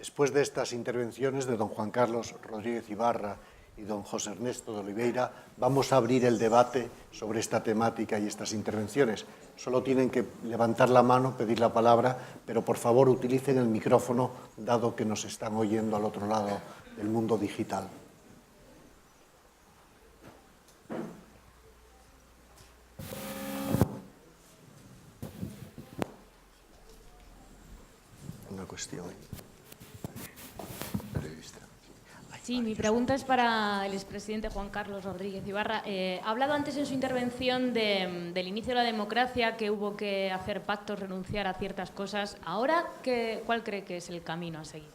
Después de estas intervenciones de don Juan Carlos Rodríguez Ibarra y don José Ernesto de Oliveira, vamos a abrir el debate sobre esta temática y estas intervenciones. Solo tienen que levantar la mano, pedir la palabra, pero por favor utilicen el micrófono, dado que nos están oyendo al otro lado del mundo digital. Una cuestión. Sí, mi pregunta es para el expresidente Juan Carlos Rodríguez Ibarra. Ha hablado antes en su intervención del inicio de la democracia, que hubo que hacer pactos, renunciar a ciertas cosas. Ahora, ¿cuál cree que es el camino a seguir?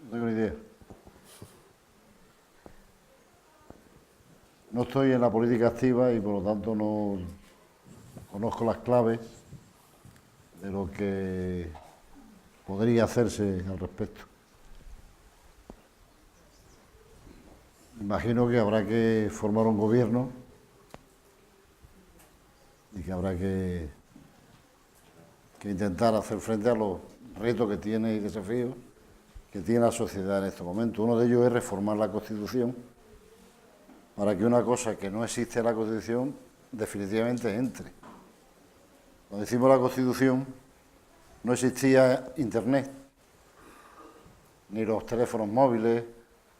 No tengo ni idea. No estoy en la política activa y por lo tanto no conozco las claves de lo que podría hacerse al respecto. Imagino que habrá que formar un gobierno y que habrá que intentar hacer frente a los retos que tiene y desafíos que tiene la sociedad en este momento. Uno de ellos es reformar la Constitución para que una cosa que no existe en la Constitución definitivamente entre. Cuando hicimos la Constitución no existía Internet, ni los teléfonos móviles,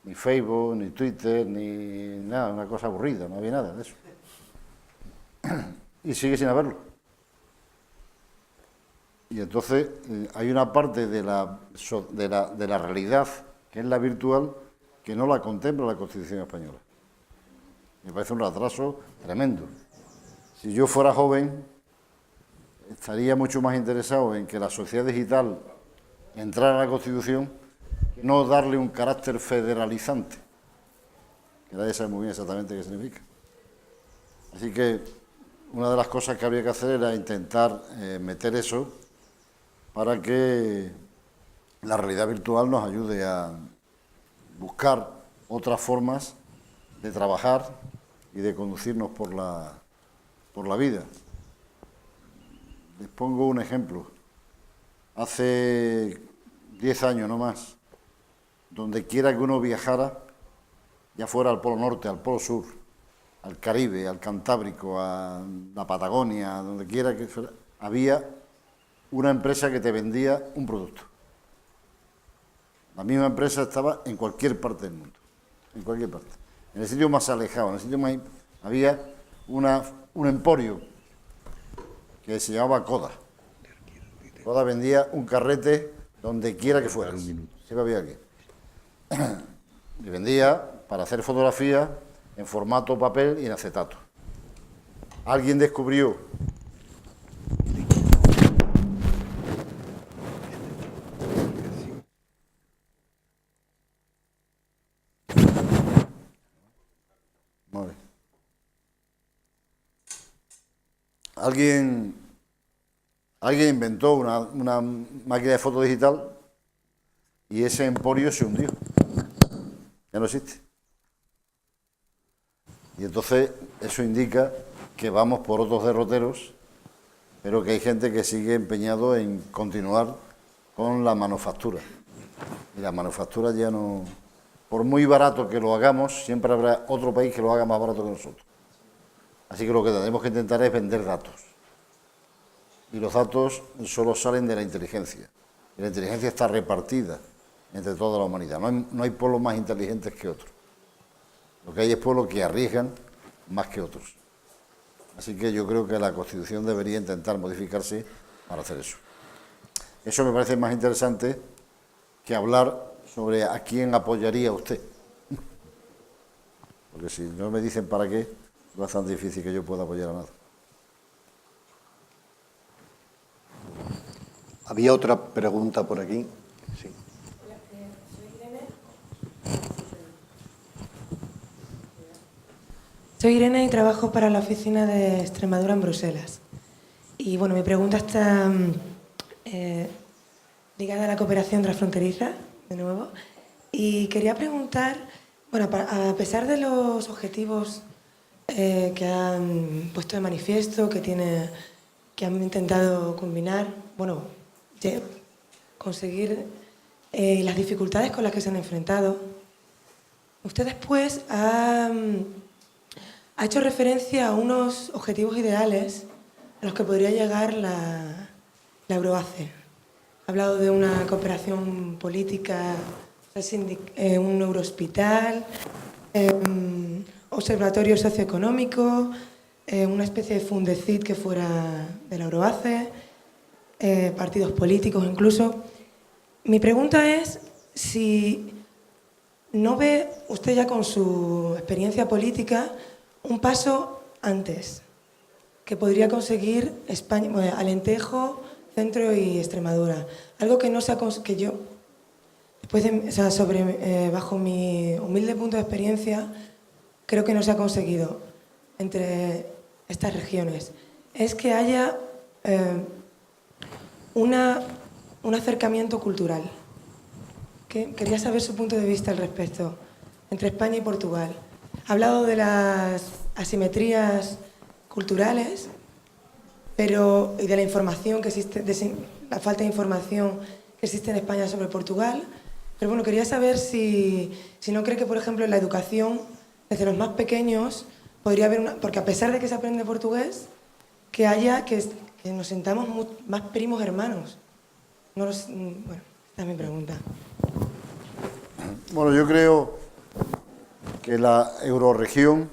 ni Facebook, ni Twitter, ni nada, una cosa aburrida, no había nada de eso. Y sigue sin haberlo. Y entonces hay una parte de la realidad, que es la virtual, que no la contempla la Constitución española. Me parece un retraso tremendo. Si yo fuera joven, estaría mucho más interesado en que la sociedad digital entrara a la Constitución que no darle un carácter federalizante, que nadie sabe muy bien exactamente qué significa. Así que una de las cosas que habría que hacer era intentar meter eso para que la realidad virtual nos ayude a buscar otras formas de trabajar y de conducirnos por la vida. Les pongo un ejemplo. Hace 10 años, no más, donde quiera que uno viajara, ya fuera al Polo Norte, al Polo Sur, al Caribe, al Cantábrico, a la Patagonia, donde quiera que fuera, había una empresa que te vendía un producto. La misma empresa estaba en cualquier parte del mundo, en cualquier parte. En el sitio más alejado, en el sitio más... había un emporio que se llamaba Coda. Coda vendía un carrete donde quiera que fuera. Siempre había aquí. Y vendía para hacer fotografías en formato papel y en acetato. Alguien descubrió Alguien inventó una máquina de foto digital y ese emporio se hundió. Ya no existe. Y entonces eso indica que vamos por otros derroteros, pero que hay gente que sigue empeñado en continuar con la manufactura. Y la manufactura ya no... Por muy barato que lo hagamos, siempre habrá otro país que lo haga más barato que nosotros. Así que lo que tenemos que intentar es vender datos. Y los datos solo salen de la inteligencia. Y la inteligencia está repartida entre toda la humanidad. No hay pueblos más inteligentes que otros. Lo que hay es pueblos que arriesgan más que otros. Así que yo creo que la Constitución debería intentar modificarse para hacer eso. Eso me parece más interesante que hablar sobre a quién apoyaría usted. Porque si no me dicen para qué, es bastante difícil que yo pueda apoyar a nada. Había otra pregunta por aquí. Sí. Hola, soy Irene. Soy Irene y trabajo para la oficina de Extremadura en Bruselas. Y bueno, mi pregunta está ligada a la cooperación transfronteriza, de nuevo. Y quería preguntar, bueno, a pesar de los objetivos que han puesto de manifiesto, que tiene que han intentado combinar, bueno, conseguir las dificultades con las que se han enfrentado. Usted después ha hecho referencia a unos objetivos ideales a los que podría llegar la Euroace. Ha hablado de una cooperación política, un eurohospital, observatorio socioeconómico, una especie de Fundecid que fuera de la Euroace, partidos políticos incluso. Mi pregunta es si no ve usted ya con su experiencia política un paso antes que podría conseguir España, bueno, Alentejo, Centro y Extremadura. Algo que no se ha que yo, después de, o sea, bajo mi humilde punto de experiencia, creo que no se ha conseguido entre estas regiones. Es que haya un acercamiento cultural. Quería saber su punto de vista al respecto, entre España y Portugal. Ha hablado de las asimetrías culturales, pero, y de la información que existe, de la falta de información que existe en España sobre Portugal. Pero bueno, quería saber si no cree que, por ejemplo, en la educación, desde los más pequeños, podría haber una... Porque a pesar de que se aprende portugués, que nos sintamos más primos hermanos. Bueno, esta es mi pregunta. Bueno, yo creo que la euroregión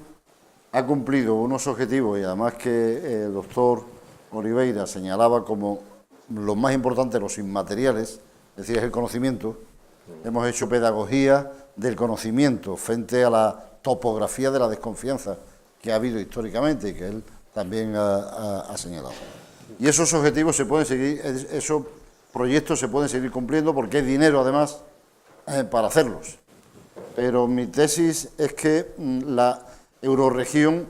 ha cumplido unos objetivos y además que el doctor Oliveira señalaba como lo más importante, los inmateriales, es decir, es el conocimiento. Hemos hecho pedagogía del conocimiento frente a la topografía de la desconfianza que ha habido históricamente y que él también ha señalado. Y esos objetivos se pueden seguir, esos proyectos se pueden seguir cumpliendo porque hay dinero además para hacerlos. Pero mi tesis es que la euroregión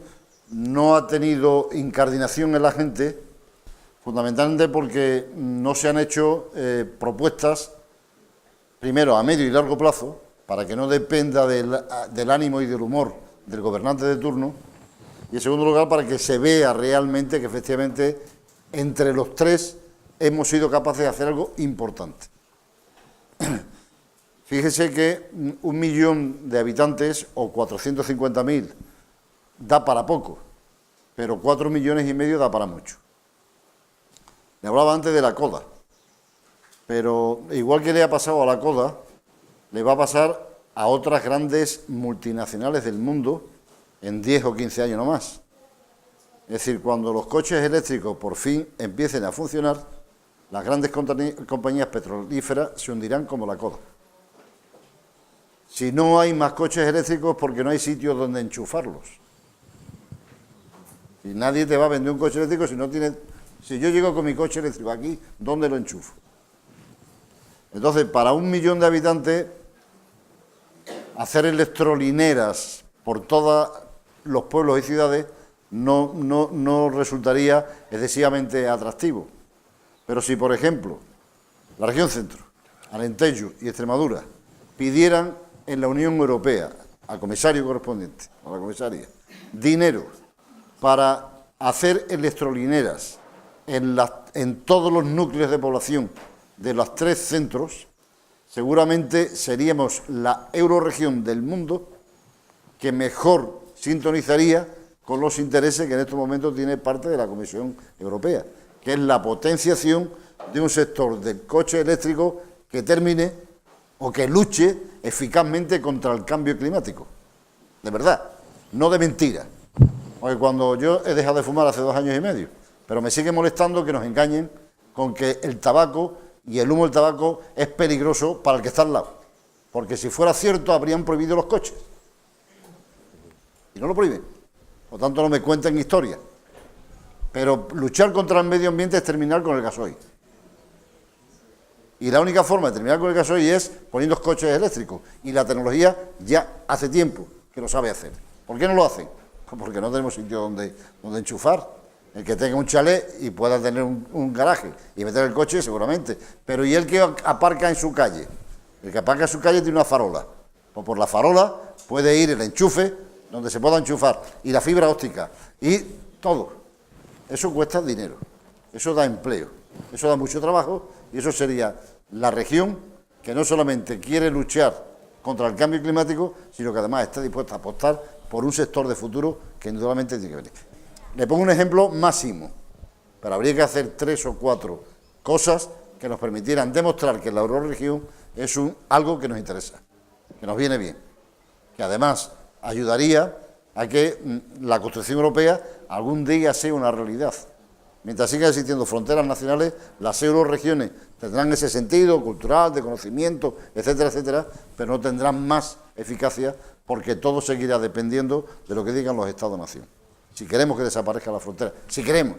no ha tenido incardinación en la gente, fundamentalmente porque no se han hecho propuestas, primero a medio y largo plazo, para que no dependa del ánimo y del humor del gobernante de turno, y en segundo lugar para que se vea realmente que efectivamente entre los tres hemos sido capaces de hacer algo importante. Fíjese que 1 millón de habitantes o 450.000 da para poco, pero 4,5 millones da para mucho. Le hablaba antes de la CODA, pero igual que le ha pasado a la CODA, le va a pasar a otras grandes multinacionales del mundo en 10 o 15 años no más. Es decir, cuando los coches eléctricos por fin empiecen a funcionar, las grandes compañías petrolíferas se hundirán como la CODA. Si no hay más coches eléctricos porque no hay sitios donde enchufarlos. Y nadie te va a vender un coche eléctrico si no tiene... Si yo llego con mi coche eléctrico aquí, ¿dónde lo enchufo? Entonces, para 1 millón de habitantes, hacer electrolineras por todos los pueblos y ciudades no resultaría excesivamente atractivo. Pero si, por ejemplo, la región centro, Alentejo y Extremadura pidieran en la Unión Europea al comisario correspondiente, a la comisaria, dinero para hacer electrolineras en todos los núcleos de población de los 3 centros, seguramente seríamos la euroregión del mundo que mejor sintonizaría con los intereses que en estos momentos tiene parte de la Comisión Europea, que es la potenciación de un sector del coche eléctrico que termine o que luche eficazmente contra el cambio climático. De verdad, no de mentira. Porque cuando yo he dejado de fumar hace 2 años y medio, pero me sigue molestando que nos engañen con que el tabaco y el humo del tabaco es peligroso para el que está al lado. Porque si fuera cierto, habrían prohibido los coches. Y no lo prohíben. Por tanto, no me cuenten historia. Pero luchar contra el medio ambiente es terminar con el gasoil. Y la única forma de terminar con el gasoil es poniendo coches eléctricos. Y la tecnología ya hace tiempo que lo sabe hacer. ¿Por qué no lo hacen? Pues porque no tenemos sitio donde enchufar. El que tenga un chalet y pueda tener un garaje y meter el coche, seguramente. Pero ¿y el que aparca en su calle? El que aparca en su calle tiene una farola. Pues por la farola puede ir el enchufe donde se pueda enchufar y la fibra óptica y todo. Eso cuesta dinero. eso da empleo, eso da mucho trabajo y eso sería la región que no solamente quiere luchar contra el cambio climático, sino que además está dispuesta a apostar por un sector de futuro que indudablemente tiene que venir. Le pongo un ejemplo máximo, pero habría que hacer 3 o 4 cosas que nos permitieran demostrar que la eurorregión es algo que nos interesa, que nos viene bien, que además ayudaría a que la construcción europea algún día sea una realidad. Mientras sigan existiendo fronteras nacionales, las eurorregiones tendrán ese sentido cultural, de conocimiento, etcétera, etcétera, pero no tendrán más eficacia porque todo seguirá dependiendo de lo que digan los Estados-nación. Si queremos que desaparezca la frontera, si queremos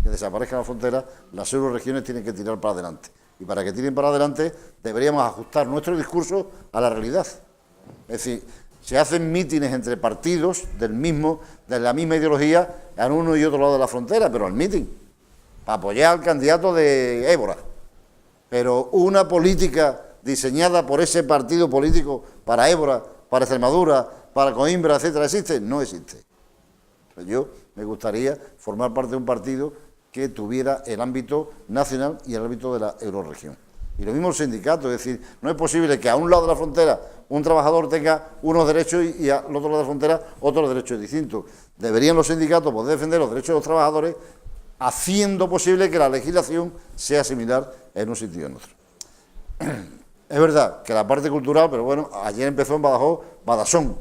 que desaparezca la frontera, las eurorregiones tienen que tirar para adelante. Y para que tiren para adelante, deberíamos ajustar nuestro discurso a la realidad. Es decir, se hacen mítines entre partidos de la misma ideología en uno y otro lado de la frontera, pero al mítin, para apoyar al candidato de Évora. Pero una política diseñada por ese partido político para Évora, para Extremadura, para Coimbra, etcétera, ¿existe? No existe. Yo me gustaría formar parte de un partido que tuviera el ámbito nacional y el ámbito de la eurorregión. Y lo mismo el sindicato, es decir, no es posible que a un lado de la frontera un trabajador tenga unos derechos y al otro lado de la frontera otros derechos distintos. Deberían los sindicatos poder defender los derechos de los trabajadores haciendo posible que la legislación sea similar en un sitio y en otro. Es verdad que la parte cultural, pero bueno, ayer empezó en Badajoz, Badasón,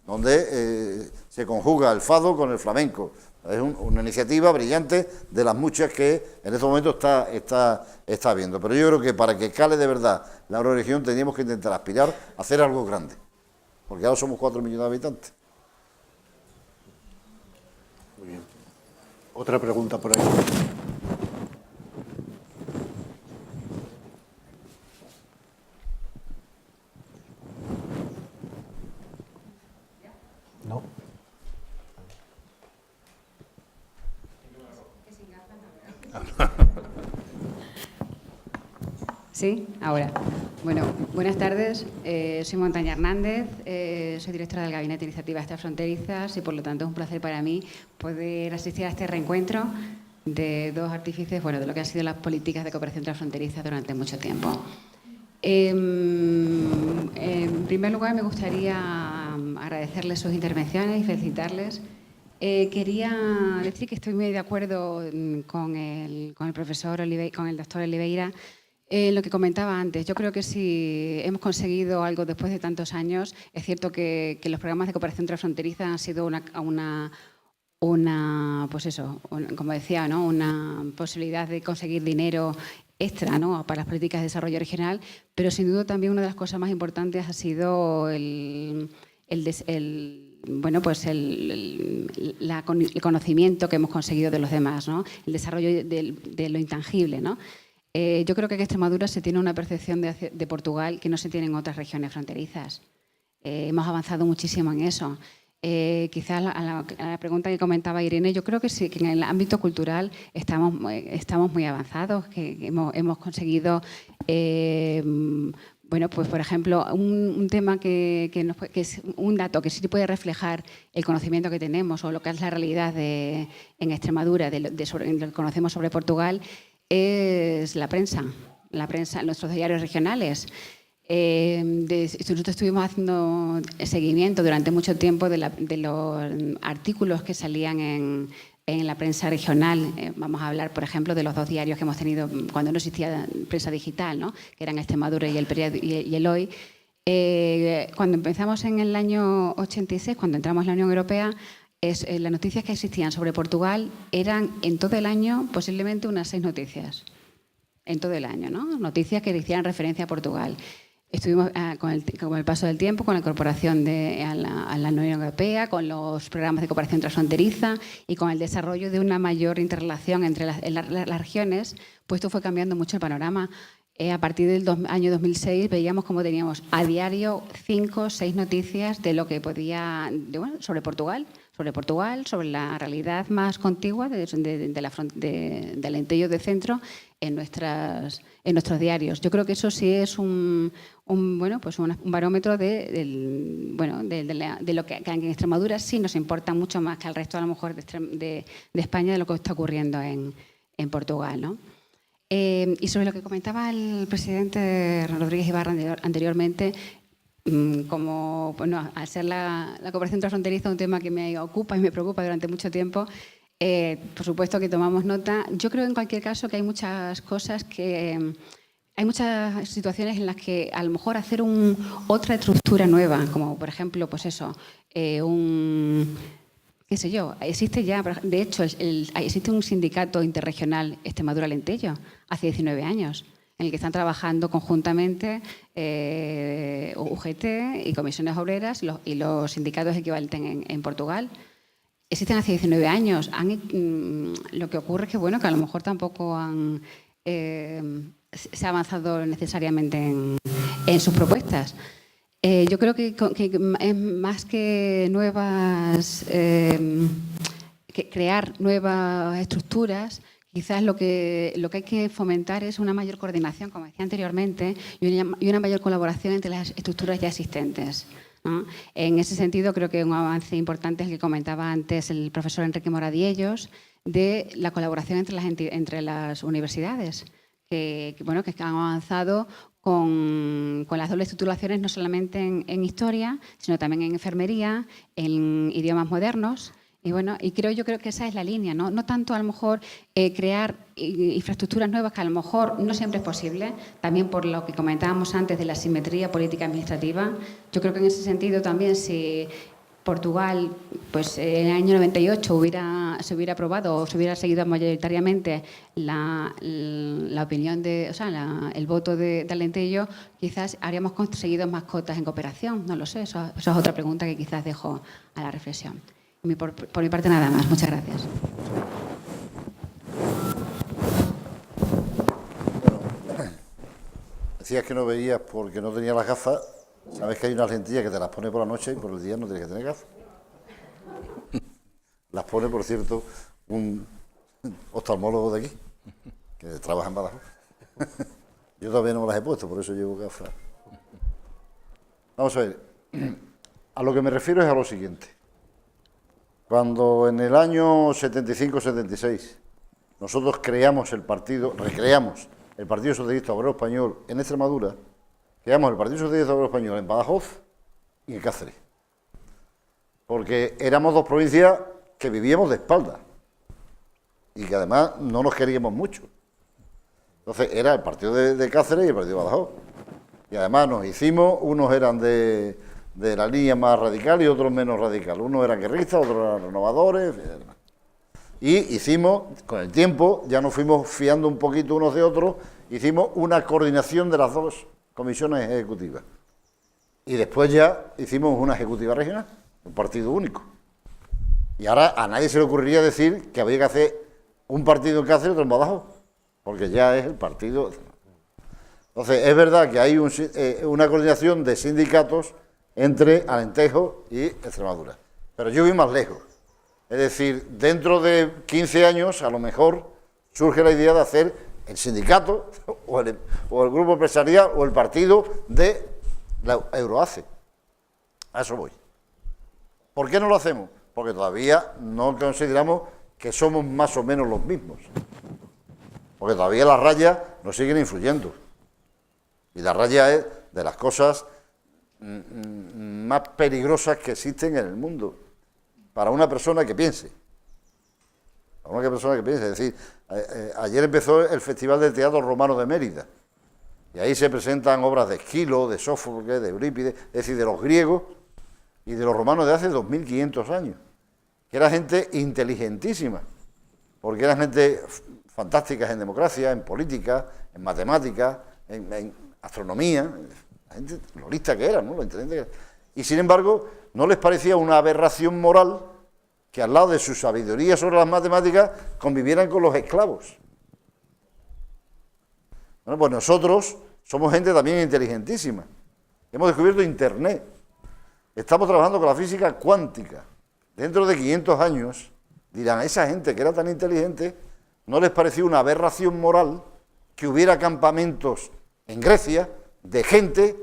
donde se conjuga el fado con el flamenco. Es una iniciativa brillante de las muchas que en estos momentos está habiendo. Pero yo creo que para que cale de verdad la eurorregión tendríamos que intentar aspirar a hacer algo grande, porque ahora somos 4 millones de habitantes. Muy bien. Otra pregunta por ahí. No. Sí, ahora. Bueno, buenas tardes. Soy Montaña Hernández, soy directora del Gabinete de Iniciativas Transfronterizas y, por lo tanto, es un placer para mí poder asistir a este reencuentro de dos artífices, bueno, de lo que han sido las políticas de cooperación transfronteriza durante mucho tiempo. En primer lugar, me gustaría agradecerles sus intervenciones y felicitarles. Quería decir que estoy muy de acuerdo con el profesor Oliveira, con el doctor Oliveira, lo que comentaba antes. Yo creo que si hemos conseguido algo después de tantos años, es cierto que los programas de cooperación transfronteriza han sido pues eso, como decía, ¿no? Una posibilidad de conseguir dinero extra, ¿no? Para las políticas de desarrollo regional, pero sin duda también una de las cosas más importantes ha sido el conocimiento que hemos conseguido de los demás, ¿no? El desarrollo de lo intangible, ¿no? Yo creo que en Extremadura se tiene una percepción de Portugal que no se tiene en otras regiones fronterizas. Hemos avanzado muchísimo en eso. Quizás a la pregunta que comentaba Irene, yo creo que sí, que en el ámbito cultural estamos muy avanzados, que hemos conseguido, bueno, pues por ejemplo, un tema que es un dato que sí puede reflejar el conocimiento que tenemos o lo que es la realidad en Extremadura, lo que conocemos sobre Portugal, es la prensa, nuestros diarios regionales. Nosotros estuvimos haciendo seguimiento durante mucho tiempo de los artículos que salían en la prensa regional. Vamos a hablar, por ejemplo, de los 2 diarios que hemos tenido cuando no existía prensa digital, ¿no? Que eran Extremadura y el Hoy. Cuando empezamos en el año 86, cuando entramos en la Unión Europea, las noticias que existían sobre Portugal eran en todo el año posiblemente unas 6 noticias. En todo el año, ¿no? Noticias que hicieran referencia a Portugal. Estuvimos con el paso del tiempo, con la incorporación a la Unión Europea, con los programas de cooperación transfronteriza y con el desarrollo de una mayor interrelación entre las regiones, pues esto fue cambiando mucho el panorama. A partir del año 2006 veíamos cómo teníamos a diario 5 o 6 noticias de lo que podía, sobre Portugal, sobre la realidad más contigua del interior del centro en nuestros diarios. Yo creo que eso sí es un barómetro de lo que en Extremadura sí nos importa mucho más que al resto, a lo mejor, de España, de lo que está ocurriendo en Portugal, ¿no? Y sobre lo que comentaba el presidente Rodríguez Ibarra anteriormente, como bueno, al ser la cooperación transfronteriza un tema que me ocupa y me preocupa durante mucho tiempo, por supuesto que tomamos nota. Yo creo en cualquier caso que hay muchas cosas que... Hay muchas situaciones en las que a lo mejor hacer otra estructura nueva, como por ejemplo, pues eso, qué sé yo, existe ya, de hecho, existe un sindicato interregional Extremadura-Alentejo hace 19 años, en el que están trabajando conjuntamente UGT y comisiones obreras y los sindicatos equivalentes en Portugal. Existen hace 19 años. Lo que ocurre es que, bueno, que a lo mejor tampoco se ha avanzado necesariamente en sus propuestas. Yo creo que es más que crear nuevas estructuras, quizás lo que hay que fomentar es una mayor coordinación, como decía anteriormente, y una mayor colaboración entre las estructuras ya existentes, ¿no? En ese sentido, creo que un avance importante es el que comentaba antes el profesor Enrique Moradiellos, de la colaboración entre las universidades, que han avanzado con las dobles titulaciones, no solamente en historia, sino también en enfermería, en idiomas modernos. Y bueno, yo creo que esa es la línea, ¿no? No tanto a lo mejor crear infraestructuras nuevas, que a lo mejor no siempre es posible, también por lo que comentábamos antes de la asimetría política administrativa. Yo creo que en ese sentido también, si Portugal, pues en el año 98 se hubiera aprobado o se hubiera seguido mayoritariamente la opinión el voto de Alentejo, quizás habríamos conseguido más cotas en cooperación. No lo sé, eso es otra pregunta que quizás dejo a la reflexión. Por mi parte nada más. Muchas gracias. Bueno, decías que no veías porque no tenías las gafas. Sabes que hay unas lentillas que te las pone por la noche y por el día no tienes que tener gafas. Las pone, por cierto, un oftalmólogo de aquí, que trabaja en Badajoz. Yo todavía no me las he puesto, por eso llevo gafas. Vamos a ver. A lo que me refiero es a lo siguiente. Cuando en el año 75-76 nosotros recreamos el Partido Socialista Obrero Español en Extremadura, creamos el Partido Socialista Obrero Español en Badajoz y en Cáceres, porque éramos dos provincias que vivíamos de espaldas y que además no nos queríamos mucho. Entonces era el partido de Cáceres y el partido de Badajoz. Y además nos hicimos, unos eran de la línea más radical y otros menos radical. Unos eran guerristas, otros eran renovadores. Y hicimos, con el tiempo, ya nos fuimos fiando un poquito unos de otros, hicimos una coordinación de las dos comisiones ejecutivas. Y después ya hicimos una ejecutiva regional, un partido único. Y ahora a nadie se le ocurriría decir que había que hacer un partido en Cáceres y otro en Badajoz, porque ya es el partido. Entonces, es verdad que hay una coordinación de sindicatos entre Alentejo y Extremadura. Pero yo voy más lejos. Es decir, dentro de 15 años, a lo mejor, surge la idea de hacer el sindicato o el grupo empresarial o el partido de la Euroace. A eso voy. ¿Por qué no lo hacemos? Porque todavía no consideramos que somos más o menos los mismos. Porque todavía las rayas nos siguen influyendo. Y la raya es de las cosas más peligrosas que existen en el mundo para una persona que piense. Para una persona que piense. Es decir, ayer empezó el Festival del Teatro Romano de Mérida. Y ahí se presentan obras de Esquilo, de Sófocles, de Eurípides, es decir, de los griegos y de los romanos de hace 2500 años. Que era gente inteligentísima, porque eran gente fantásticas en democracia, en política, en matemáticas, en astronomía, la gente lo lista que era, ¿no? Lo inteligente que era. Y sin embargo, no les parecía una aberración moral que al lado de su sabiduría sobre las matemáticas convivieran con los esclavos. Bueno, pues nosotros somos gente también inteligentísima. Hemos descubierto Internet. Estamos trabajando con la física cuántica. Dentro de 500 años, dirán, a esa gente que era tan inteligente, ¿no les pareció una aberración moral que hubiera campamentos en Grecia de gente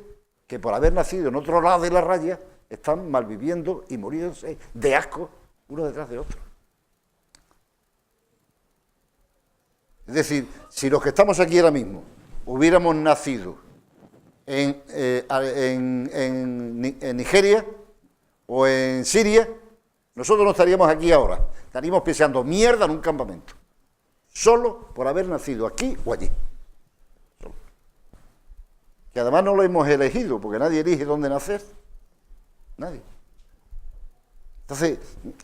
que por haber nacido en otro lado de la raya están malviviendo y muriéndose de asco uno detrás de otro? Es decir, si los que estamos aquí ahora mismo hubiéramos nacido en Nigeria o en Siria, nosotros no estaríamos aquí ahora, estaríamos pisando mierda en un campamento, solo por haber nacido aquí o allí. Solo. Que además no lo hemos elegido, porque nadie elige dónde nacer, nadie. Entonces,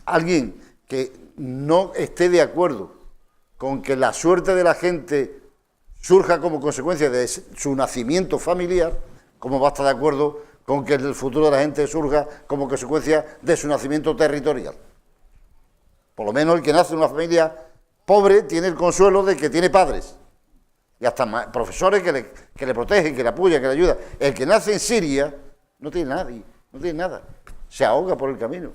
alguien que no esté de acuerdo con que la suerte de la gente surja como consecuencia de su nacimiento familiar, ¿cómo va a estar de acuerdo con que el futuro de la gente surja como consecuencia de su nacimiento territorial? Por lo menos el que nace en una familia pobre tiene el consuelo de que tiene padres y hasta profesores que le protegen, que le apoyan, que le ayudan. El que nace en Siria no tiene nadie, no tiene nada, se ahoga por el camino.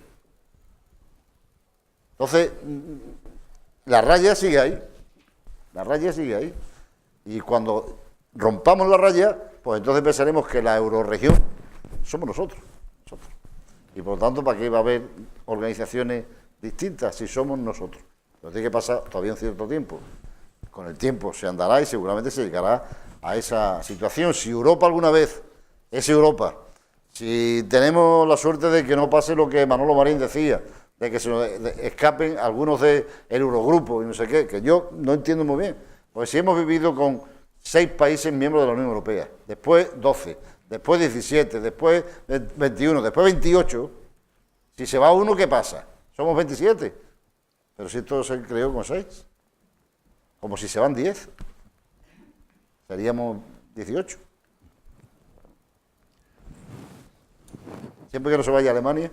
Entonces, la raya sigue ahí, la raya sigue ahí. Y cuando rompamos la raya, pues entonces pensaremos que la eurorregión somos nosotros. Y por lo tanto, ¿para qué va a haber organizaciones distintas si somos nosotros? Pero tiene que pasar todavía un cierto tiempo. Con el tiempo se andará y seguramente se llegará a esa situación. Si Europa alguna vez es Europa, si tenemos la suerte de que no pase lo que Manolo Marín decía, de que se nos escapen algunos del Eurogrupo y no sé qué, que yo no entiendo muy bien. Porque si hemos vivido con 6 países miembros de la Unión Europea, después 12, después 17, después 21, después 28, si se va uno, ¿qué pasa? Somos 27. Pero si esto se creó con 6, como si se van 10, seríamos 18. Siempre que no se vaya a Alemania,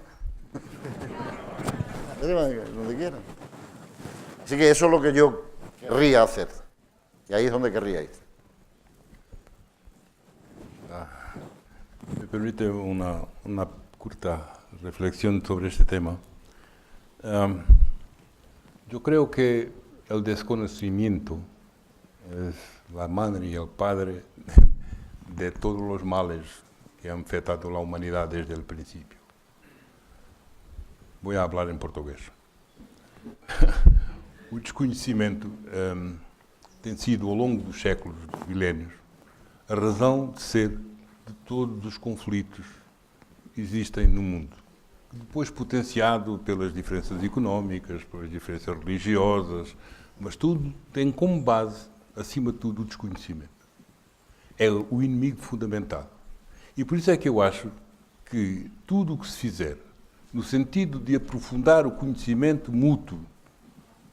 donde quieran. Así que eso es lo que yo querría hacer. Y ahí es donde querría ir. Me permite una corta reflexión sobre este tema. Yo creo que el desconocimiento es la madre y el padre de todos los males que han afectado a la humanidad desde el principio. Voy a hablar em português. O desconhecimento tem sido, ao longo dos séculos, dos milénios, a razão de ser de todos os conflitos que existem no mundo. Depois potenciado pelas diferenças económicas, pelas diferenças religiosas, mas tudo tem como base, acima de tudo, o desconhecimento. É o inimigo fundamental. E por isso é que eu acho que tudo o que se fizer no sentido de aprofundar o conhecimento mútuo,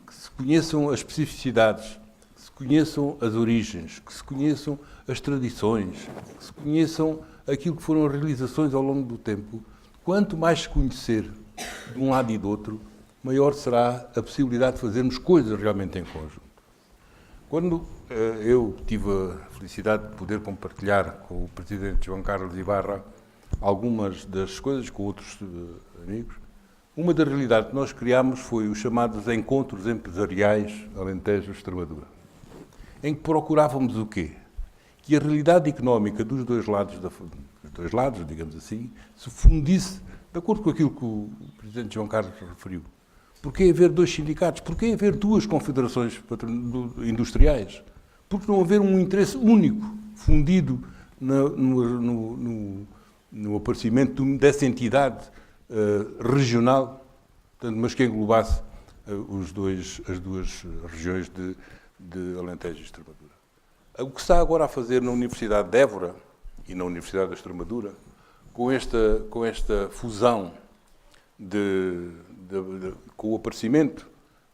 que se conheçam as especificidades, que se conheçam as origens, que se conheçam as tradições, que se conheçam aquilo que foram as realizações ao longo do tempo. Quanto mais se conhecer de um lado e do outro, maior será a possibilidade de fazermos coisas realmente em conjunto. Quando eu tive a felicidade de poder compartilhar com o Presidente João Carlos Ibarra algumas das coisas com outros amigos, uma das realidades que nós criámos foi os chamados Encontros Empresariais Alentejo-Extremadura, em que procurávamos o quê? Que a realidade económica dos dois lados, digamos assim, se fundisse de acordo com aquilo que o Presidente João Carlos referiu. Porquê haver 2 sindicatos? Porquê haver 2 confederações industriais? Por que não haver um interesse único, fundido no aparecimento dessa entidade regional, mas que englobasse as duas regiões de Alentejo e Extremadura. O que está agora a fazer na Universidade de Évora e na Universidade da Extremadura, com esta fusão, com o aparecimento,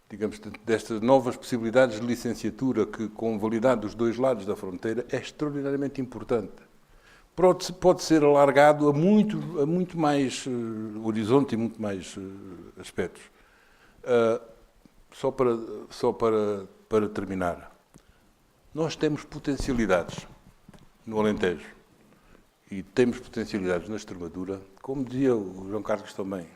digamos, destas novas possibilidades de licenciatura que, com validade dos 2 lados da fronteira, é extraordinariamente importante. Pode ser alargado a muito mais horizonte e muito mais aspectos. Só para terminar, nós temos potencialidades no Alentejo e temos potencialidades na Extremadura, como dizia o João Carlos também,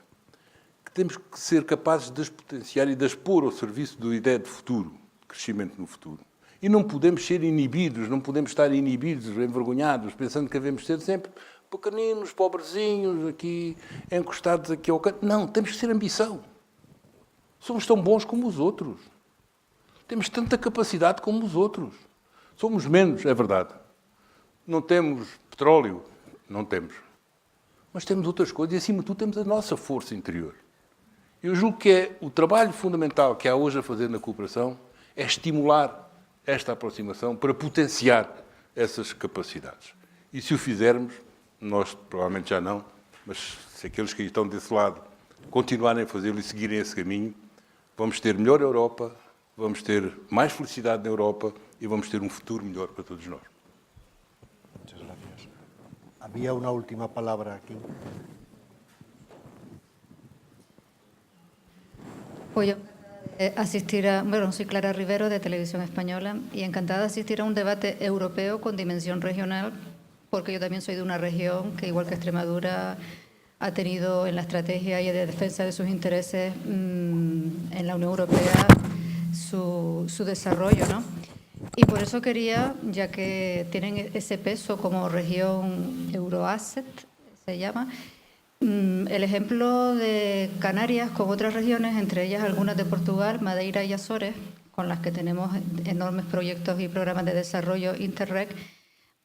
que temos que ser capazes de as potenciar e de as pôr ao serviço da ideia de futuro, de crescimento no futuro. E não podemos ser inibidos, não podemos estar inibidos, envergonhados, pensando que devemos ser sempre pequeninos, pobrezinhos, aqui, encostados aqui ao canto. Não, temos que ser ambição. Somos tão bons como os outros. Temos tanta capacidade como os outros. Somos menos, é verdade. Não temos petróleo, não temos. Mas temos outras coisas e, acima de tudo, temos a nossa força interior. Eu julgo que é o trabalho fundamental que há hoje a fazer na cooperação é estimular esta aproximação para potenciar essas capacidades. E se o fizermos, nós provavelmente já não, mas se aqueles que estão desse lado continuarem a fazê-lo e seguirem esse caminho, vamos ter melhor Europa, vamos ter mais felicidade na Europa e vamos ter um futuro melhor para todos nós. Muchas gracias. Había una última palabra aquí. Pues yo bueno, soy Clara Rivero de Televisión Española y encantada de asistir a un debate europeo con dimensión regional, porque yo también soy de una región que, igual que Extremadura, ha tenido en la estrategia y de defensa de sus intereses en la Unión Europea su desarrollo, ¿no? Y por eso quería, ya que tienen ese peso como región Euroasset, se llama, el ejemplo de Canarias con otras regiones, entre ellas algunas de Portugal, Madeira y Azores, con las que tenemos enormes proyectos y programas de desarrollo Interreg.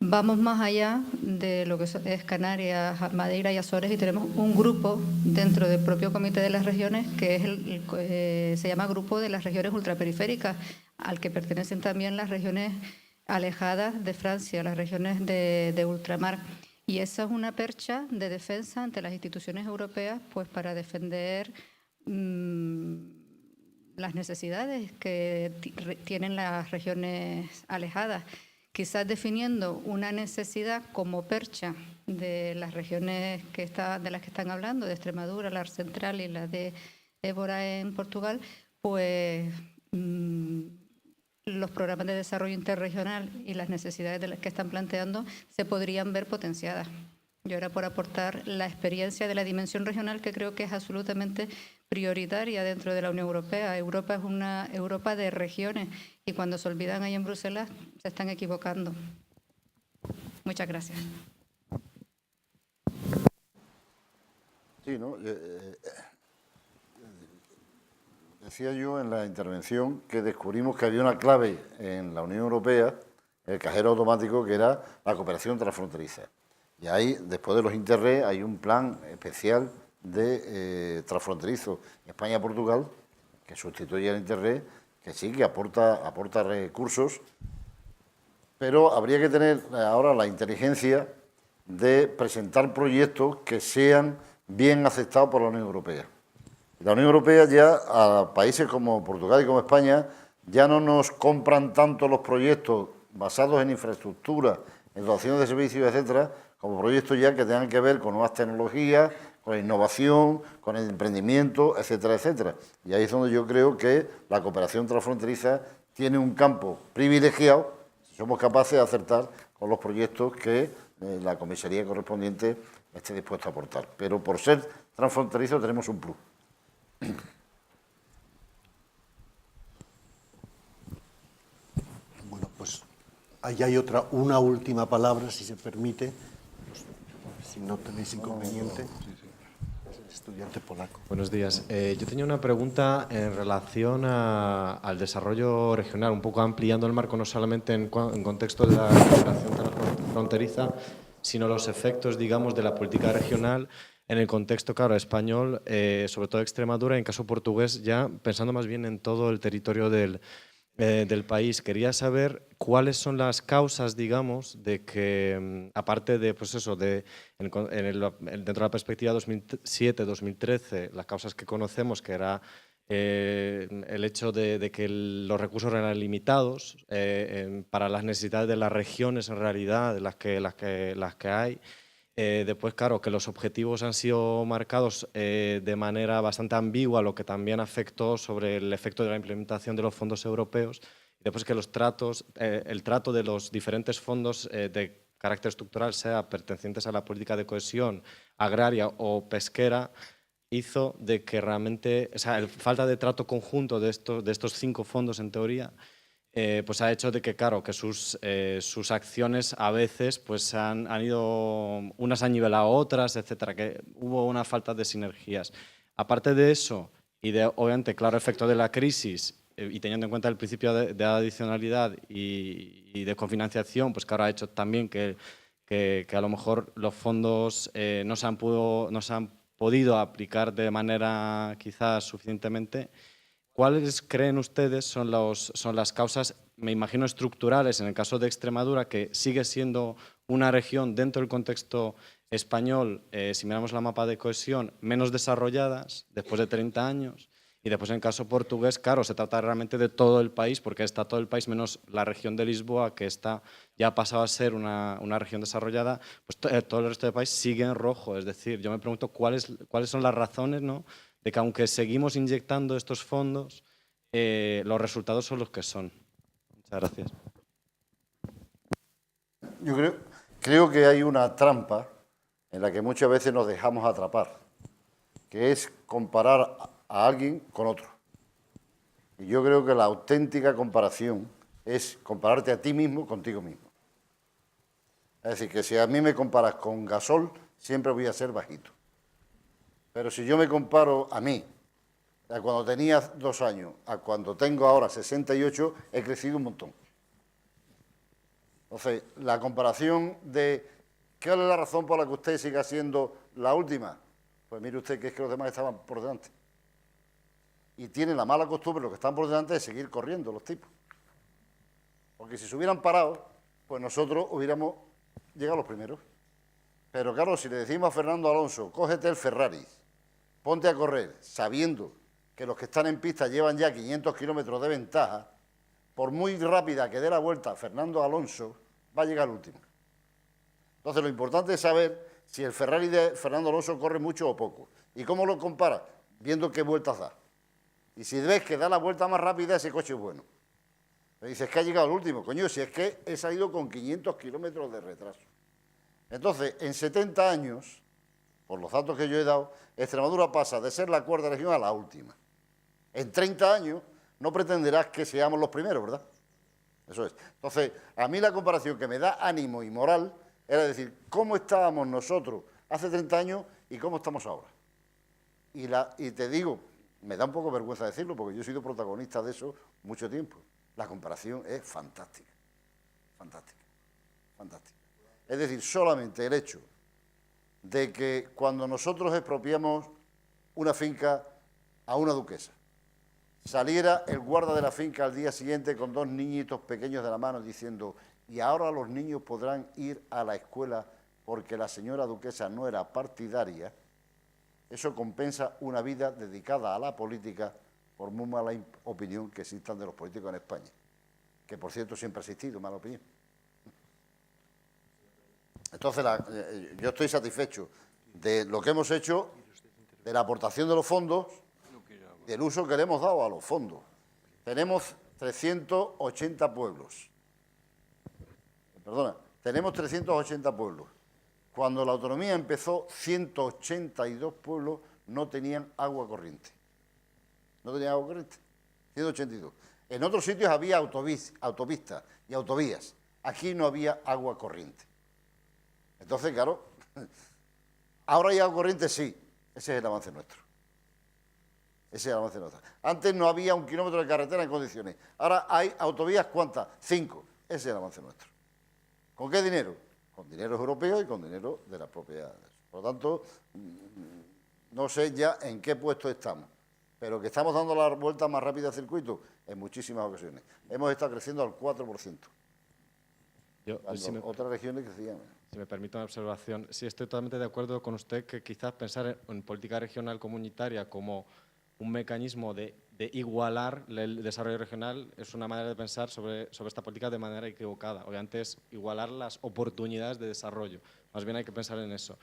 Vamos más allá de lo que es Canarias, Madeira y Azores y tenemos un grupo dentro del propio Comité de las Regiones que es se llama Grupo de las Regiones Ultraperiféricas, al que pertenecen también las regiones alejadas de Francia, las regiones de ultramar. Y esa es una percha de defensa ante las instituciones europeas, pues para defender las necesidades que tienen las regiones alejadas. Quizás definiendo una necesidad como percha de las regiones de las que están hablando, de Extremadura, la central y la de Évora en Portugal, pues los programas de desarrollo interregional y las necesidades de las que están planteando se podrían ver potenciadas. Yo era por aportar la experiencia de la dimensión regional, que creo que es absolutamente prioritaria dentro de la Unión Europea. Europa es una Europa de regiones y cuando se olvidan ahí en Bruselas se están equivocando. Muchas gracias. Sí, ¿no? Decía yo en la intervención que descubrimos que había una clave en la Unión Europea, el cajero automático, que era la cooperación transfronteriza. Y ahí, después de los Interreg, hay un plan especial de transfronterizo España-Portugal, que sustituye al Interreg, que sí, que aporta recursos, pero habría que tener ahora la inteligencia de presentar proyectos que sean bien aceptados por la Unión Europea. La Unión Europea ya, a países como Portugal y como España, ya no nos compran tanto los proyectos basados en infraestructura, en dotación de servicios, etcétera, como proyectos ya que tengan que ver con nuevas tecnologías, con la innovación, con el emprendimiento, etcétera, etcétera. Y ahí es donde yo creo que la cooperación transfronteriza tiene un campo privilegiado si somos capaces de acertar con los proyectos que la comisaría correspondiente esté dispuesta a aportar. Pero por ser transfronterizo tenemos un plus. Bueno, pues ahí hay una última palabra, si se permite, si no tenéis inconveniente. El estudiante polaco. Buenos días. Yo tenía una pregunta en relación al desarrollo regional, un poco ampliando el marco no solamente en contexto de la cooperación transfronteriza, sino los efectos, digamos, de la política regional en el contexto, claro, español, sobre todo Extremadura, en caso portugués, ya pensando más bien en todo el territorio del país. Quería saber cuáles son las causas, digamos, de que, aparte de, pues eso, dentro de la perspectiva 2007-2013, las causas que conocemos, que era el hecho de que los recursos eran limitados para las necesidades de las regiones, en realidad, de las que hay. Después, claro, que los objetivos han sido marcados de manera bastante ambigua, lo que también afectó sobre el efecto de la implementación de los fondos europeos. Después que el trato de los diferentes fondos de carácter estructural, sea pertenecientes a la política de cohesión agraria o pesquera, hizo de que realmente, o sea, falta de trato conjunto de estos 5 fondos, en teoría, pues ha hecho de que, claro, que sus acciones a veces pues han ido, unas han nivelado a otras, etcétera, que hubo una falta de sinergias. Aparte de eso, y de, obviamente, claro, efecto de la crisis, y teniendo en cuenta el principio de adicionalidad y de cofinanciación, pues que ahora ha hecho también que a lo mejor los fondos no se han podido aplicar de manera quizás suficientemente. ¿Cuáles creen ustedes son las causas, me imagino, estructurales en el caso de Extremadura, que sigue siendo una región dentro del contexto español, si miramos la mapa de cohesión, menos desarrolladas después de 30 años? Y después, en el caso portugués, claro, se trata realmente de todo el país, porque está todo el país menos la región de Lisboa, que ya ha pasado a ser una región desarrollada, pues todo el resto del país sigue en rojo. Es decir, yo me pregunto cuáles son las razones, ¿no?, de que aunque seguimos inyectando estos fondos, los resultados son los que son. Muchas gracias. Yo creo que hay una trampa en la que muchas veces nos dejamos atrapar, que es comparar a alguien con otro. Y yo creo que la auténtica comparación es compararte a ti mismo contigo mismo. Es decir, que si a mí me comparas con Gasol, siempre voy a ser bajito. Pero si yo me comparo a mí, a cuando tenía 2 años, a cuando tengo ahora 68, he crecido un montón. Entonces, la comparación de ¿cuál es la razón por la que usted siga siendo la última? Pues mire usted que es que los demás estaban por delante. Y tienen la mala costumbre, los que están por delante, de seguir corriendo los tipos. Porque si se hubieran parado, pues nosotros hubiéramos llegado los primeros. Pero claro, si le decimos a Fernando Alonso, cógete el Ferrari, ponte a correr, sabiendo que los que están en pista llevan ya 500 kilómetros de ventaja, por muy rápida que dé la vuelta Fernando Alonso, va a llegar último. Entonces, lo importante es saber si el Ferrari de Fernando Alonso corre mucho o poco. ¿Y cómo lo compara? Viendo qué vueltas da. Y si ves que da la vuelta más rápida, ese coche es bueno. Le dices que ha llegado el último. Coño, si es que he salido con 500 kilómetros de retraso. Entonces, en 70 años, por los datos que yo he dado, Extremadura pasa de ser la cuarta región a la última. En 30 años no pretenderás que seamos los primeros, ¿verdad? Eso es. Entonces, a mí la comparación que me da ánimo y moral era decir, ¿cómo estábamos nosotros hace 30 años y cómo estamos ahora? Y te digo, me da un poco vergüenza decirlo porque yo he sido protagonista de eso mucho tiempo. La comparación es fantástica, fantástica, fantástica. Es decir, solamente el hecho de que cuando nosotros expropiamos una finca a una duquesa, saliera el guarda de la finca al día siguiente con 2 niñitos pequeños de la mano diciendo, y ahora los niños podrán ir a la escuela porque la señora duquesa no era partidaria, eso compensa una vida dedicada a la política por muy mala opinión que existan de los políticos en España, que por cierto siempre ha existido mala opinión. Entonces, yo estoy satisfecho de lo que hemos hecho, de la aportación de los fondos, del uso que le hemos dado a los fondos. Tenemos 380 pueblos. Tenemos 380 pueblos. Cuando la autonomía empezó, 182 pueblos no tenían agua corriente. No tenían agua corriente. 182. En otros sitios había autopistas y autovías. Aquí no había agua corriente. Entonces, claro, ahora hay agua corriente, sí. Ese es el avance nuestro. Ese es el avance nuestro. Antes no había 1 kilómetro de carretera en condiciones. Ahora hay autovías, ¿cuántas? 5. Ese es el avance nuestro. ¿Con qué dinero? Con dinero europeo y con dinero de la propia. Por lo tanto, no sé ya en qué puesto estamos, pero que estamos dando la vuelta más rápida al circuito en muchísimas ocasiones. Hemos estado creciendo al 4%. Otras regiones crecían. Si me permite una observación, sí estoy totalmente de acuerdo con usted que quizás pensar en política regional comunitaria como un mecanismo de igualar el desarrollo regional es una manera de pensar sobre esta política de manera equivocada. Obviamente es igualar las oportunidades de desarrollo. Más bien hay que pensar en eso.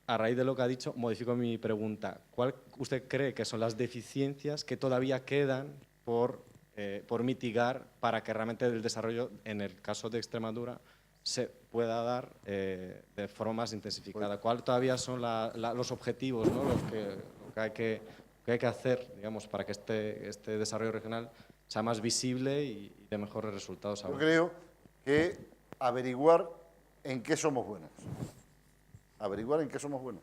A raíz de lo que ha dicho, modifico mi pregunta. ¿Cuál usted cree que son las deficiencias que todavía quedan por mitigar para que realmente el desarrollo, en el caso de Extremadura, se pueda dar de forma más intensificada? ¿Cuáles todavía son los objetivos, ¿no?, lo que hay que hacer, digamos, para que este desarrollo regional sea más visible y de mejores resultados aún? Yo creo que averiguar en qué somos buenos. Averiguar en qué somos buenos.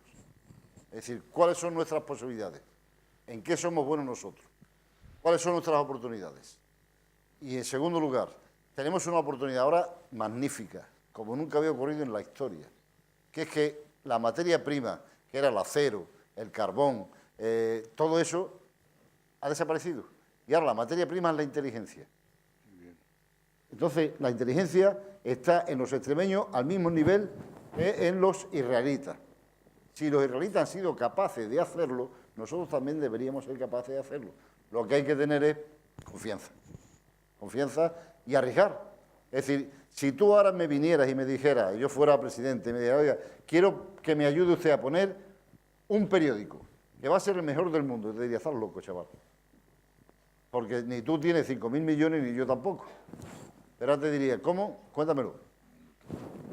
Es decir, cuáles son nuestras posibilidades, en qué somos buenos nosotros. ¿Cuáles son nuestras oportunidades? Y en segundo lugar, tenemos una oportunidad ahora magnífica, como nunca había ocurrido en la historia, que es que la materia prima, que era el acero, el carbón, todo eso ha desaparecido. Y ahora la materia prima es la inteligencia. Entonces, la inteligencia está en los extremeños al mismo nivel que en los israelitas. Si los israelitas han sido capaces de hacerlo, nosotros también deberíamos ser capaces de hacerlo. Lo que hay que tener es confianza. Confianza y arriesgar. Es decir, si tú ahora me vinieras y me dijeras, yo fuera presidente, y me dijera, oiga, quiero que me ayude usted a poner un periódico, que va a ser el mejor del mundo, yo te diría, estás loco, chaval. Porque ni tú tienes 5.000 millones, ni yo tampoco. Pero te diría, ¿cómo? Cuéntamelo.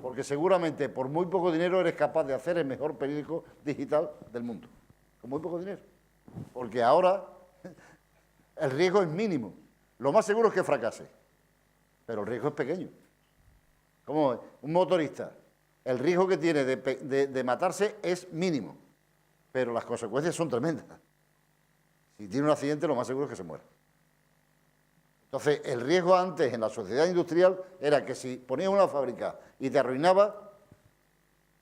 Porque seguramente por muy poco dinero eres capaz de hacer el mejor periódico digital del mundo. Con muy poco dinero. Porque ahora el riesgo es mínimo. Lo más seguro es que fracase. Pero el riesgo es pequeño. Como un motorista, el riesgo que tiene de matarse es mínimo. Pero las consecuencias son tremendas. Si tiene un accidente, lo más seguro es que se muera. Entonces, el riesgo antes en la sociedad industrial era que si ponías una fábrica y te arruinaba,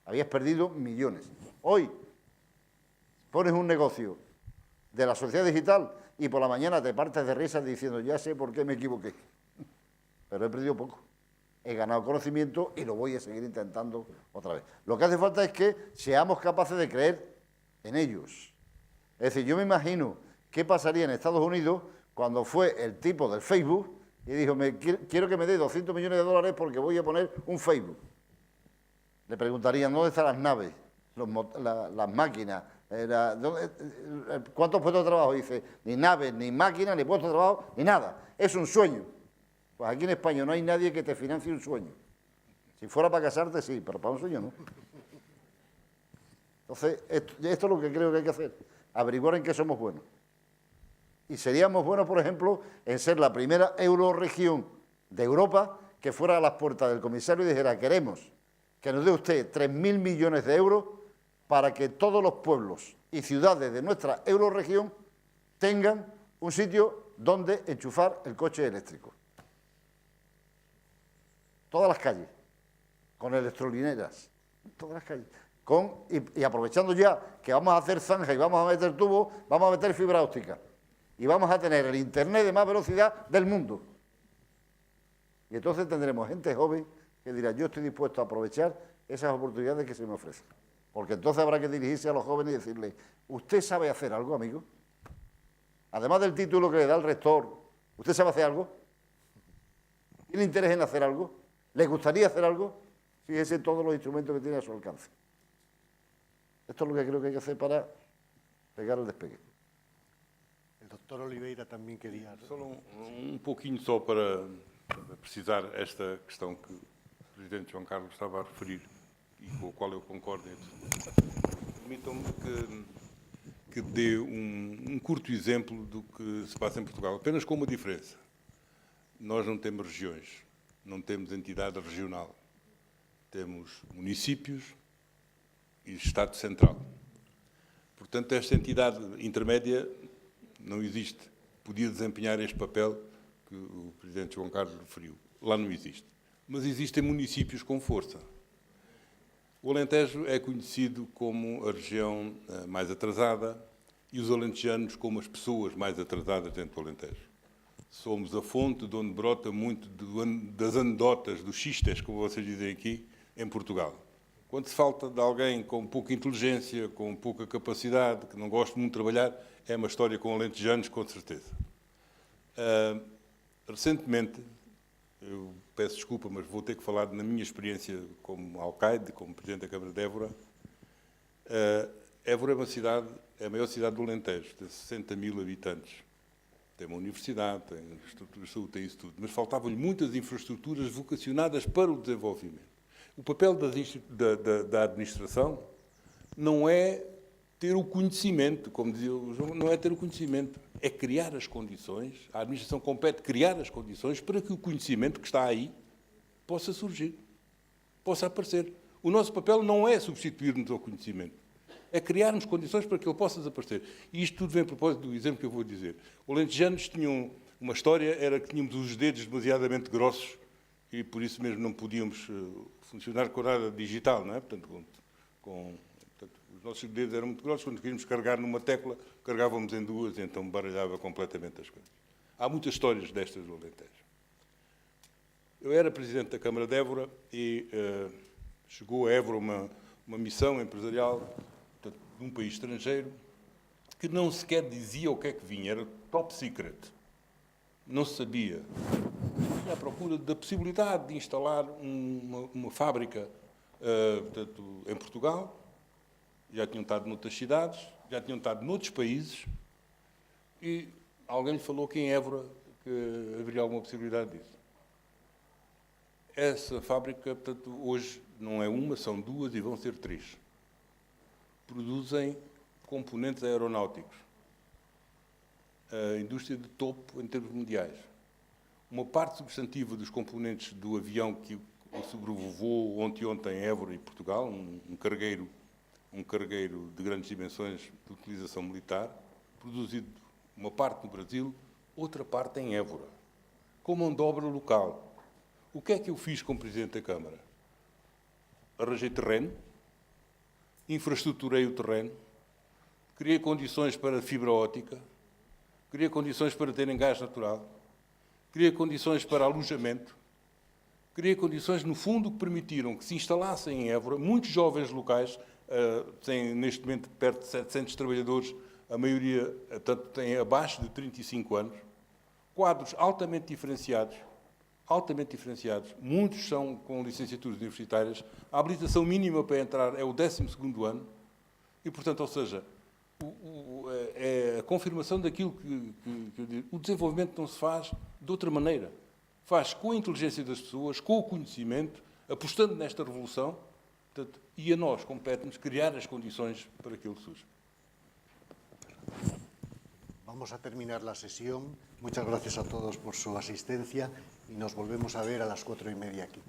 habías perdido millones. Hoy, pones un negocio de la sociedad digital y por la mañana te partes de risas diciendo, ya sé por qué me equivoqué. Pero he perdido poco. He ganado conocimiento y lo voy a seguir intentando otra vez. Lo que hace falta es que seamos capaces de creer en ellos. Es decir, yo me imagino qué pasaría en Estados Unidos cuando fue el tipo del Facebook y dijo, quiero que me dé 200 millones de dólares porque voy a poner un Facebook. Le preguntarían, ¿dónde están las naves, las máquinas? ¿Cuántos puestos de trabajo? Dice, ni naves, ni máquinas, ni puestos de trabajo, ni nada. Es un sueño. Pues aquí en España no hay nadie que te financie un sueño. Si fuera para casarte, sí, pero para un sueño no. Entonces, esto es lo que creo que hay que hacer, averiguar en qué somos buenos. Y seríamos buenos, por ejemplo, en ser la primera eurorregión de Europa que fuera a las puertas del comisario y dijera, queremos que nos dé usted 3.000 millones de euros para que todos los pueblos y ciudades de nuestra eurorregión tengan un sitio donde enchufar el coche eléctrico. Todas las calles, con electrolineras, todas las calles. Y aprovechando ya que vamos a hacer zanja y vamos a meter tubos, vamos a meter fibra óptica. Y vamos a tener el internet de más velocidad del mundo. Y entonces tendremos gente joven que dirá, yo estoy dispuesto a aprovechar esas oportunidades que se me ofrecen. Porque entonces habrá que dirigirse a los jóvenes y decirles, ¿usted sabe hacer algo, amigo? Además del título que le da el rector, ¿usted sabe hacer algo? ¿Tiene interés en hacer algo? ¿Le gustaría hacer algo? Fíjese todos los instrumentos que tiene a su alcance. Esto es lo que creo que hay que hacer para pegar el despegue. El doctor Oliveira também queria... Só pouquinho só para precisar esta questão que o Presidente João Carlos estava a referir e com a qual eu concordo. Permitam-me que dê curto exemplo do que se passa em Portugal, apenas com uma diferença. Nós não temos regiões, não temos entidade regional. Temos municípios e Estado Central. Portanto, esta entidade intermédia não existe. Podia desempenhar este papel que o Presidente João Carlos referiu. Lá não existe. Mas existem municípios com força. O Alentejo é conhecido como a região mais atrasada e os alentejanos como as pessoas mais atrasadas dentro do Alentejo. Somos a fonte de onde brota muito das anedotas, dos xistes, como vocês dizem aqui, em Portugal. Quando se falta de alguém com pouca inteligência, com pouca capacidade, que não gosta muito de trabalhar, é uma história com alentejanos, com certeza. Recentemente, eu peço desculpa, mas vou ter que falar na minha experiência como alcaide, como Presidente da Câmara de Évora. Évora é uma cidade, é a maior cidade do Alentejo, tem 60 mil habitantes. Tem uma universidade, tem estrutura de saúde, tem isso tudo. Mas faltavam-lhe muitas infraestruturas vocacionadas para o desenvolvimento. O papel da administração não é ter o conhecimento, como dizia o João, não é ter o conhecimento, é criar as condições, a administração compete criar as condições para que o conhecimento que está aí possa surgir, possa aparecer. O nosso papel não é substituir-nos ao conhecimento, é criarmos condições para que ele possa desaparecer. E isto tudo vem a propósito do exemplo que eu vou dizer. Os alentejanos tinham uma história, era que tínhamos os dedos demasiadamente grossos e por isso mesmo não podíamos funcionar com a nada digital, não é? Portanto, os nossos dedos eram muito grossos, quando queríamos carregar numa tecla, carregávamos em duas, e então baralhava completamente as coisas. Há muitas histórias destas do Alentejo. Eu era presidente da Câmara de Évora e chegou a Évora uma missão empresarial, portanto, de um país estrangeiro que não sequer dizia o que é que vinha, era top secret. Não se sabia. Vinha à procura da possibilidade de instalar uma fábrica portanto, em Portugal. Já tinham estado noutras cidades, já tinham estado noutros países e alguém lhe falou que em Évora que haveria alguma possibilidade disso. Essa fábrica, portanto, hoje não é uma, são duas e vão ser 3. Produzem componentes aeronáuticos. A indústria de topo em termos mundiais. Uma parte substantiva dos componentes do avião que sobrevoou ontem em Évora e Portugal, um cargueiro de grandes dimensões de utilização militar, produzido uma parte no Brasil, outra parte em Évora, com mão de obra local. O que é que eu fiz como Presidente da Câmara? Arranjei terreno, infraestruturei o terreno, criei condições para fibra óptica, criei condições para terem gás natural, criei condições para alojamento, criei condições, no fundo, que permitiram que se instalassem em Évora muitos jovens locais, têm neste momento perto de 700 trabalhadores, a maioria tanto tem abaixo de 35 anos, quadros altamente diferenciados, muitos são com licenciaturas universitárias, a habilitação mínima para entrar é o 12º ano, e, portanto, ou seja, é a confirmação daquilo que eu digo. O desenvolvimento não se faz de outra maneira. Faz com a inteligência das pessoas, com o conhecimento, apostando nesta revolução, portanto, e a nós compete-nos criar as condições para que ele surja. Vamos a terminar la sesión. Muchas gracias a todos por su asistencia y nos volvemos a ver a las 4:30 aquí.